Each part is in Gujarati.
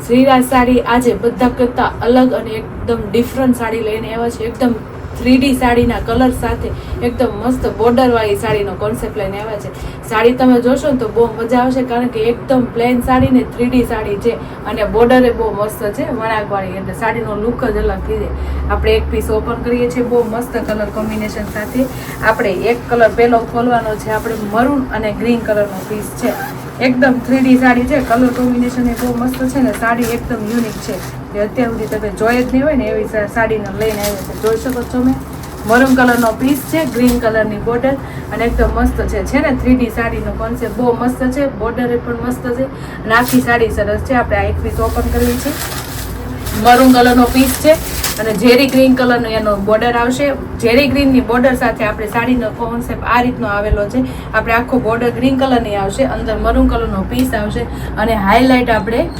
શ્રીરાજ સાડી આજે બધા કરતા અલગ અને એકદમ ડિફરન્ટ સાડી લઈને આવ્યા છે. એકદમ 3D સાડીના કલર સાથે એકદમ મસ્ત બોર્ડર વાળી સાડીનો કોન્સેપ્ટ લઈને આવ્યા છે. સાડી તમે જોશો ને તો બહુ મજા આવશે, કારણ કે એકદમ પ્લેન સાડી ને 3D સાડી છે અને બોર્ડરે બહુ મસ્ત છે વણાકવાળી, એટલે સાડીનો લુક જ અલગ થઈ જાય. આપણે એક પીસ ઓપન કરીએ છીએ બહુ મસ્ત કલર કોમ્બિનેશન સાથે. આપણે એક કલર પહેલો ખોલવાનો છે, આપણે મરૂન અને ગ્રીન કલરનો પીસ છે. એકદમ 3D સાડી છે, કલર કોમ્બિનેશન એ બહુ મસ્ત છે ને સાડી એકદમ યુનિક છે. જે અત્યાર સુધી તમે જોઈ જ નહીં હોય ને એવી સાડીને લઈને આવ્યા છે. જોઈ શકો છો તમે, મરૂન કલરનો પીસ છે, ગ્રીન કલરની બોર્ડર અને એકદમ મસ્ત છે ને 3D સાડીનો કોન્સેપ્ટ બહુ મસ્ત છે. બોર્ડર પણ મસ્ત છે અને આખી સાડી સરસ છે. આપણે આ એક પીસ ઓપન કરવી છે. મરૂન કલરનો પીસ છે અને ઝેરી ગ્રીન કલરનો એનો બોર્ડર આવશે. ઝેરી ગ્રીનની બોર્ડર સાથે આપણે સાડીનો કોન્સેપ્ટ આ રીતનો આવેલો છે. આપણે આખો બોર્ડર ગ્રીન કલરની આવશે, અંદર મરૂન કલરનો પીસ આવશે અને હાઇલાઇટ આપણે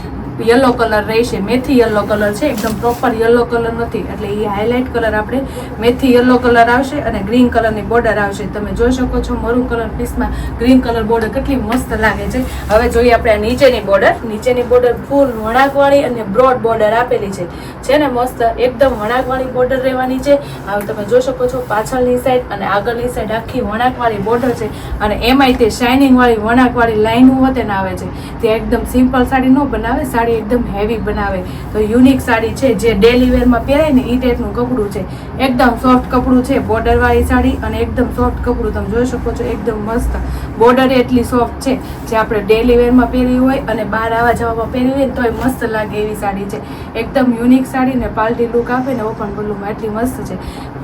યલો કલર રહેશે. મેથી યલો કલર છે, એકદમ પ્રોપર યલો કલર નથી, એટલે એ હાઇલાઇટ કલર આપણે મેથી યલો કલર આવશે અને ગ્રીન કલરની બોર્ડર આવશે. તમે જોઈ શકો છો મરૂન કલર પીસમાં ગ્રીન કલર બોર્ડર કેટલી મસ્ત લાગે છે. હવે જોઈએ આપણે આ નીચેની બોર્ડર. નીચેની બોર્ડર ફૂલ વણાકવાળી અને બ્રોડ બોર્ડર આપેલી છે ને મસ્ત એકદમ વણાકવાળી બોર્ડર રહેવાની છે. હવે તમે જોઈ શકો છો પાછળની સાઈડ અને આગળની સાઈડ આખી વણાકવાળી બોર્ડર છે અને એમાંય તે શાઇનિંગ વાળી વણાકવાળી લાઈનો હોતે ને આવે છે. તે એકદમ સિમ્પલ સાડી ન બનાવે, સાડી એકદમ હેવી બનાવે. તો યુનિક સાડી છે, જે ડેલી વેરમાં પહેરાય ને એ ટાઈપનું કપડું છે. એકદમ સોફ્ટ કપડું છે, બોર્ડર વાળી સાડી અને એકદમ સોફ્ટ કપડું. તમે જોઈ શકો છો એકદમ મસ્ત બોર્ડર એટલી સોફ્ટ છે, જે આપણે ડેલી વેરમાં પહેરી હોય અને બહાર આવવા જવામાં પહેરી હોય ને તોય મસ્ત લાગે એવી સાડી છે. એકદમ યુનિક સાડી ને પાર્ટી લુક આપે ને ઓપન પલ્લુમાં એટલી મસ્ત છે.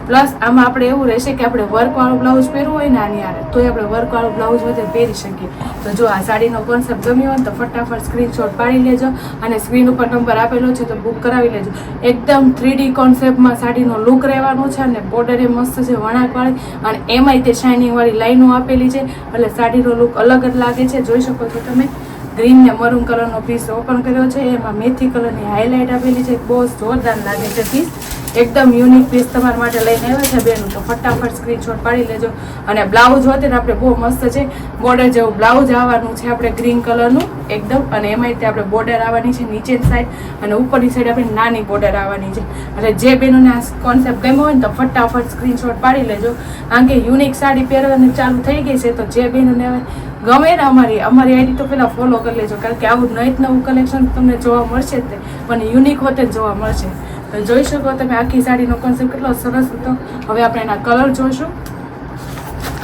પ્લસ આમાં આપણે એવું રહેશે કે આપણે વર્કવાળું બ્લાઉઝ પહેરવું હોય ને આની યારે તોય આપણે વર્કવાળું બ્લાઉઝ વધારે પહેરી શકીએ. તો જો આ સાડીનો કોન્સેપ્ટ ગમ્યો હોય તો ફટાફટ સ્ક્રીનશોટ પાડી લેજો અને સ્ક્રીન ઉપર નંબર આપેલો છે તો બુક કરાવી લેજો. એકદમ 3D કોન્સેપ્ટમાં સાડીનો લુક રહેવાનો છે અને બોર્ડર એ મસ્ત છે વણાકવાળી અને એમાંય તે શાઇનિંગ વાળી લાઈનો આપેલી છે, એટલે સાડીનો લુક અલગ જ લાગે છે. જોઈ શકો છો તમે ગ્રીન ને મરૂન કલરનો પીસ ઓપન કર્યો છે, એમાં મેથી કલરની હાઇલાઇટ આપેલી છે. બહુ જોરદાર લાગે છે પીસ. એકદમ યુનિક પીસ તમારા માટે લઈને આવ્યા છે બેનું, તો ફટાફટ સ્ક્રીનશોટ પાડી લેજો. અને બ્લાઉઝ હોતે ને આપણે બહુ મસ્ત છે, બોર્ડર જેવું બ્લાઉઝ આવવાનું છે આપણે ગ્રીન કલરનું એકદમ, અને એમાંય તે આપણે બોર્ડર આવવાની છે નીચેની સાઈડ અને ઉપરની સાઈડ આપણે નાની બોર્ડર આવવાની છે. એટલે જે બેનોને આ કોન્સેપ્ટ ગમ્યો હોય ને તો ફટાફટ સ્ક્રીનશોટ પાડી લેજો, કારણ કે યુનિક સાડી પહેરવાની ચાલુ થઈ ગઈ છે. તો જે બેનોને ગમે ને અમારી આઈડી તો પહેલાં ફોલો કરી લેજો, કારણ કે આવું નવું કલેક્શન તમને જોવા મળશે જ તે, પણ યુનિક હોતે જ જોવા મળશે. જોઈ શકો તમે આખી સાડીનો કોન્સેપ્ટ કેટલો સરસ હતો. હવે આપણે એના કલર જોઈશું.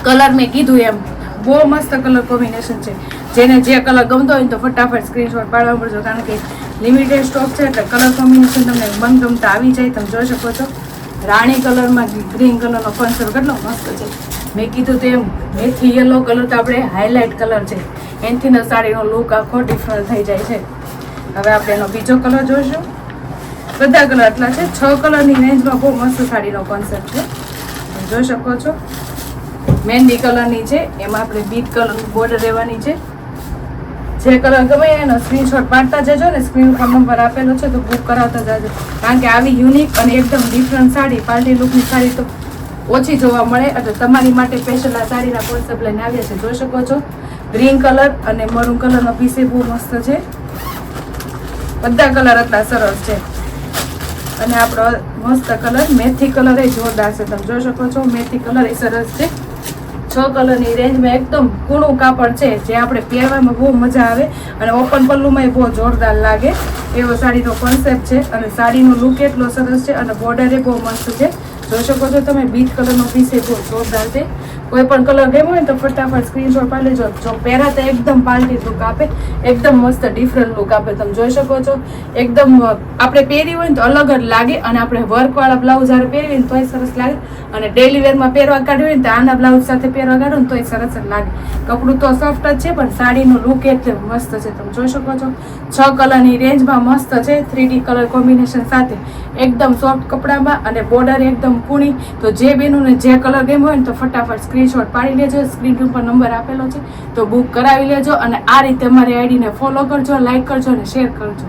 કલર મેં કીધું એમ બહુ મસ્ત કલર કોમ્બિનેશન છે. જેને જે કલર ગમતો હોય ને તો ફટાફટ સ્ક્રીનશોટ પાડવા પડજો, કારણ કે લિમિટેડ સ્ટોક છે એટલે કલર કોમ્બિનેશન તમને મનગમતા આવી જાય. તમે જોઈ શકો છો રાણી કલરમાં ગ્રીન કલરનો કોન્સેપ્ટ કેટલો મસ્ત છે. મેં કીધું તેમ મેથી યલો કલર તો આપણે હાઇલાઇટ કલર છે, એનાથી ને સાડીનો લુક આખો ડિફરન્ટ થઈ જાય છે. હવે આપણે એનો બીજો કલર જોઈશું. બધા કલર એટલા છે, 6 કલરની રેન્જમાં બહુ મસ્ત સાડીનો કોન્સેપ્ટ છે. જોઈ શકો છો મહેંદી કલરની છે, એમાં આપણે બીટ કલરનું બોર્ડર રહેવાની છે. જે કલર ગમે એનો સ્ક્રીનશોટ પાડતા જજો ને, સ્ક્રીન ઉપર નંબર આપેલો છે તો બુક કરાવતા જજો, કારણ કે આવી યુનિક અને એકદમ ડિફરન્ટ સાડી પાર્ટી લુકની સાડી તો ઓછી જોવા મળે, એટલે તમારી માટે સ્પેશિયલ આ સાડીના કોન્સેપ્ટ લઈને આવ્યા છે. જોઈ શકો છો ગ્રીન કલર અને મરૂન કલરનો પીસ એ બહુ મસ્ત છે. બધા કલર એટલા સરસ છે અને આપણો મસ્ત કલર મેથી કલર એ જોરદાર છે. તમે જોઈ શકો છો મેથી કલર એ સરસ છે. 6 કલરની રેન્જમાં એકદમ કૂણું કાપડ છે, જે આપણે પહેરવામાં બહુ મજા આવે અને ઓપન પલ્લુમાં એ બહુ જોરદાર લાગે એવો સાડીનો કોન્સેપ્ટ છે. અને સાડીનો લુક એટલો સરસ છે અને બોર્ડર એ બહુ મસ્ત છે. જોઈ શકો છો તમે બીટ કલરનો પીસ એ બહુ જોરદાર છે. કોઈ પણ કલર ગમ્યો હોય તો ફટાફટ સ્ક્રીનશોટ પાડી લેજો. જો પહેરાતા એકદમ પાર્ટી લુક આપે, એકદમ મસ્ત ડિફરન્ટ લુક આપે. તમે જોઈ શકો છો એકદમ આપણે પહેરી હોય ને તો અલગ જ લાગે, અને આપણે વર્કવાળા બ્લાઉઝ જ્યારે પહેરવી ને તોય સરસ લાગે, અને ડેલી વેરમાં પહેરવા કાઢવી હોય ને તો આના બ્લાઉઝ સાથે પહેરવા કાઢો ને તોય સરસ જ લાગે. કપડું તો સોફ્ટ જ છે, પણ સાડીનો લુક એટલે મસ્ત છે. તમે જોઈ શકો છો 6 કલરની રેન્જમાં મસ્ત છે, 3D કલર કોમ્બિનેશન સાથે એકદમ સોફ્ટ કપડામાં અને બોર્ડર એકદમ કૂણી. તો જે બેનોને જે કલર ગમ્યો હોય ને તો ફટાફટ સ્ક્રીનશોટ પાડી લેજો, સ્ક્રીન ઉપર નંબર આપેલો છે તો બુક કરાવી લેજો. અને આ રીતે અમારી આઈડીને ફોલો કરજો, લાઈક કરજો અને શેર કરજો.